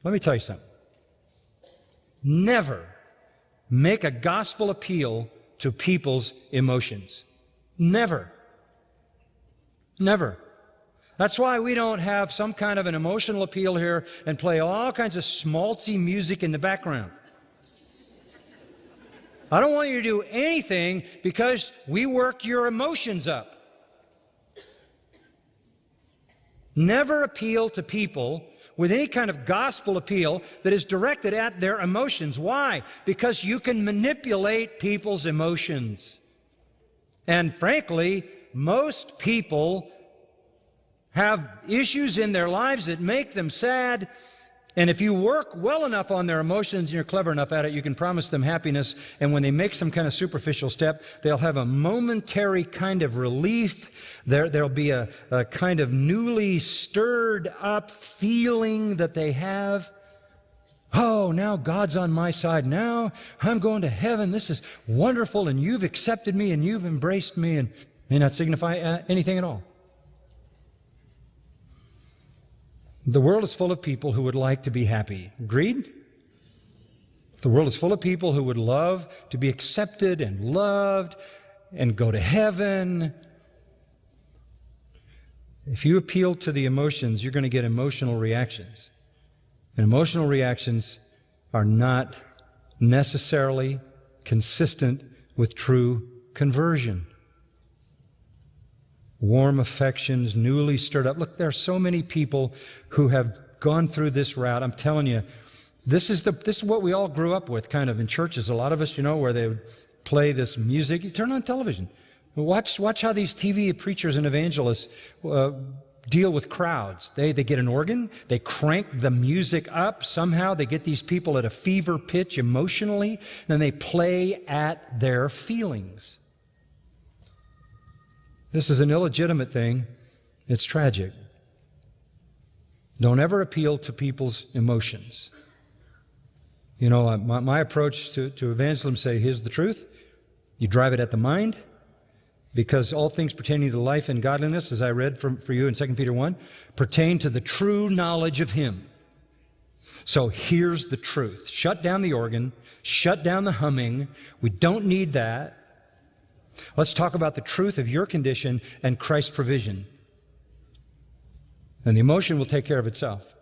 Let me tell you something. Never make a gospel appeal to people's emotions. Never. Never. That's why we don't have some kind of an emotional appeal here and play all kinds of schmaltzy music in the background. I don't want you to do anything because we work your emotions up. Never appeal to people with any kind of gospel appeal that is directed at their emotions. Why? Because you can manipulate people's emotions. And frankly, most people have issues in their lives that make them sad. And if you work well enough on their emotions and you're clever enough at it, you can promise them happiness. And when they make some kind of superficial step, they'll have a momentary kind of relief. There'll be a kind of newly stirred up feeling that they have. Oh, now God's on my side. Now I'm going to heaven. This is wonderful. And you've accepted me and you've embraced me. And may not signify anything at all. The world is full of people who would like to be happy. Agreed? The world is full of people who would love to be accepted and loved and go to heaven. If you appeal to the emotions, you're going to get emotional reactions. And emotional reactions are not necessarily consistent with true conversion. Warm affections, newly stirred up. Look, there are so many people who have gone through this route. I'm telling you, this is what we all grew up with, kind of in churches. A lot of us, where they would play this music. You turn on television. Watch how these TV preachers and evangelists deal with crowds. They get an organ. They crank the music up. Somehow they get these people at a fever pitch emotionally. Then they play at their feelings. This is an illegitimate thing. It's tragic. Don't ever appeal to people's emotions. My approach to evangelism say, here's the truth. You drive it at the mind, because all things pertaining to life and godliness, as I read for you in 2 Peter 1, pertain to the true knowledge of Him. So here's the truth. Shut down the organ. Shut down the humming. We don't need that. Let's talk about the truth of your condition and Christ's provision. And the emotion will take care of itself.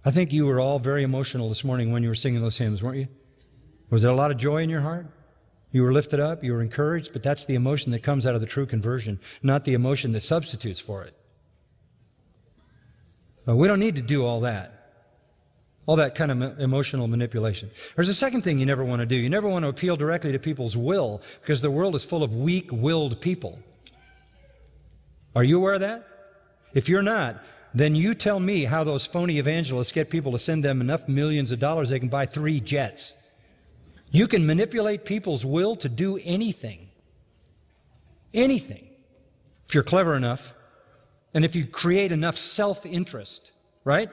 I think you were all very emotional this morning when you were singing those hymns, weren't you? Was there a lot of joy in your heart? You were lifted up, you were encouraged, but that's the emotion that comes out of the true conversion, not the emotion that substitutes for it. We don't need to do all that kind of emotional manipulation. There's a second thing you never want to do. You never want to appeal directly to people's will, because the world is full of weak-willed people. Are you aware of that? If you're not, then you tell me how those phony evangelists get people to send them enough millions of dollars they can buy 3 jets. You can manipulate people's will to do anything. Anything. If you're clever enough, and if you create enough self-interest, right?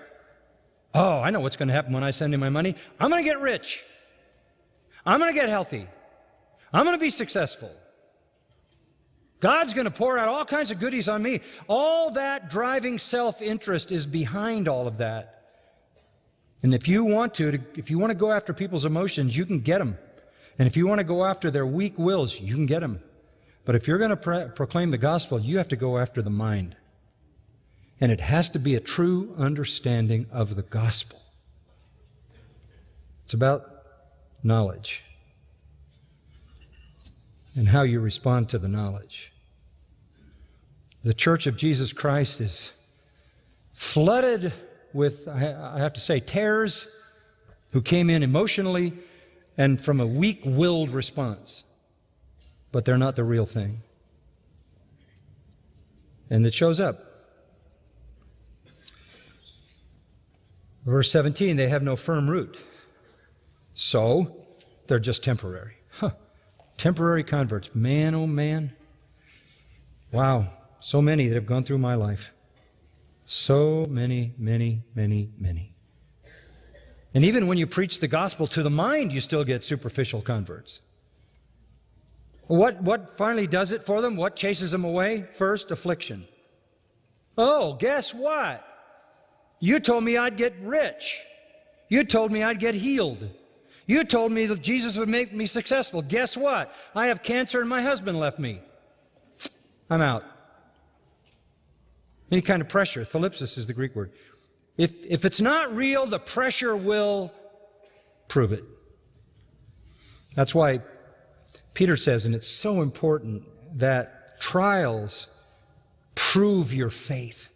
Oh, I know what's going to happen when I send in my money. I'm going to get rich. I'm going to get healthy. I'm going to be successful. God's going to pour out all kinds of goodies on me. All that driving self-interest is behind all of that. And if you want to go after people's emotions, you can get them. And if you want to go after their weak wills, you can get them. But if you're going to proclaim the gospel, you have to go after the mind. And it has to be a true understanding of the gospel. It's about knowledge and how you respond to the knowledge. The Church of Jesus Christ is flooded with, I have to say, tares who came in emotionally and from a weak-willed response. But they're not the real thing. And it shows up. Verse 17, they have no firm root. So, they're just temporary. Temporary converts. Man, oh man. Wow, so many that have gone through my life. So many. And even when you preach the gospel to the mind, you still get superficial converts. What finally does it for them? What chases them away? First, affliction. Oh, guess what? You told me I'd get rich. You told me I'd get healed. You told me that Jesus would make me successful. Guess what? I have cancer and my husband left me. I'm out. Any kind of pressure. Thalipsis is the Greek word. If it's not real, the pressure will prove it. That's why Peter says, and it's so important, that trials prove your faith.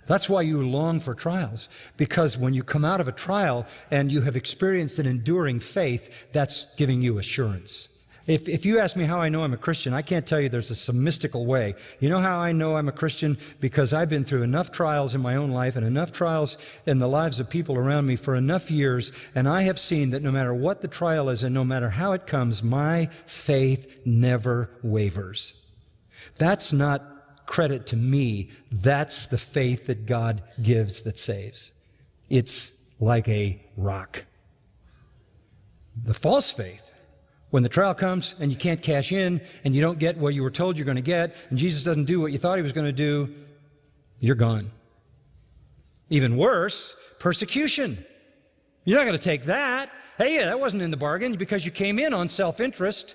That's why you long for trials, because when you come out of a trial and you have experienced an enduring faith, that's giving you assurance. If you ask me how I know I'm a Christian, I can't tell you there's some mystical way. You know how I know I'm a Christian? Because I've been through enough trials in my own life and enough trials in the lives of people around me for enough years, and I have seen that no matter what the trial is and no matter how it comes, my faith never wavers. That's not credit to me. That's the faith that God gives that saves. It's like a rock. The false faith, when the trial comes and you can't cash in and you don't get what you were told you're going to get and Jesus doesn't do what you thought he was going to do, you're gone. Even worse, persecution. You're not going to take that. Hey, that wasn't in the bargain because you came in on self-interest.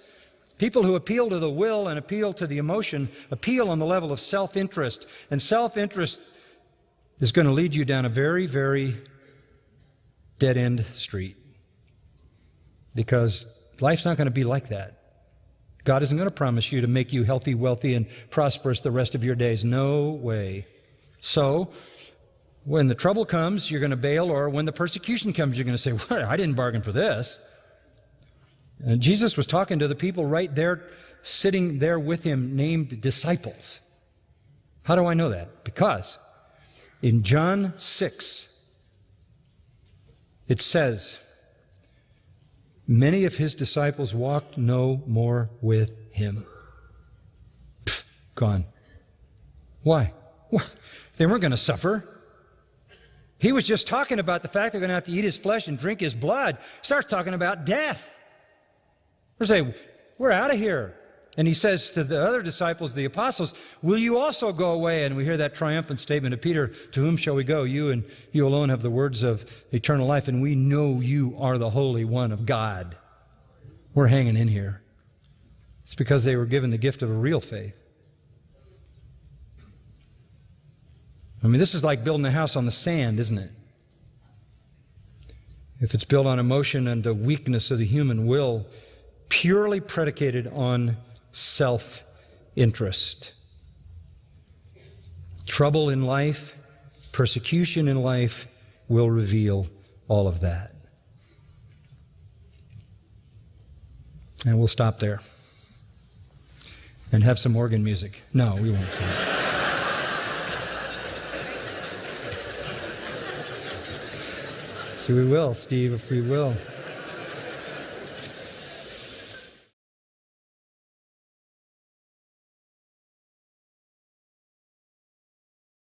People who appeal to the will and appeal to the emotion appeal on the level of self-interest. And self-interest is going to lead you down a very, very dead-end street. Because life's not going to be like that. God isn't going to promise you to make you healthy, wealthy, and prosperous the rest of your days. No way. So, when the trouble comes, you're going to bail, or when the persecution comes, you're going to say, well, I didn't bargain for this. And Jesus was talking to the people right there, sitting there with him, named disciples. How do I know that? Because in John 6, it says, many of his disciples walked no more with him. Gone. Why? Well, they weren't going to suffer. He was just talking about the fact they're going to have to eat his flesh and drink his blood. He starts talking about death. They say, we're out of here. And he says to the other disciples, the apostles, will you also go away? And we hear that triumphant statement of Peter, to whom shall we go? You and you alone have the words of eternal life, and we know you are the Holy One of God. We're hanging in here. It's because they were given the gift of a real faith. I mean, this is like building a house on the sand, isn't it? If it's built on emotion and the weakness of the human will, purely predicated on self-interest. Trouble in life, persecution in life will reveal all of that. And we'll stop there and have some organ music. No, we won't. See, we will, Steve, if we will.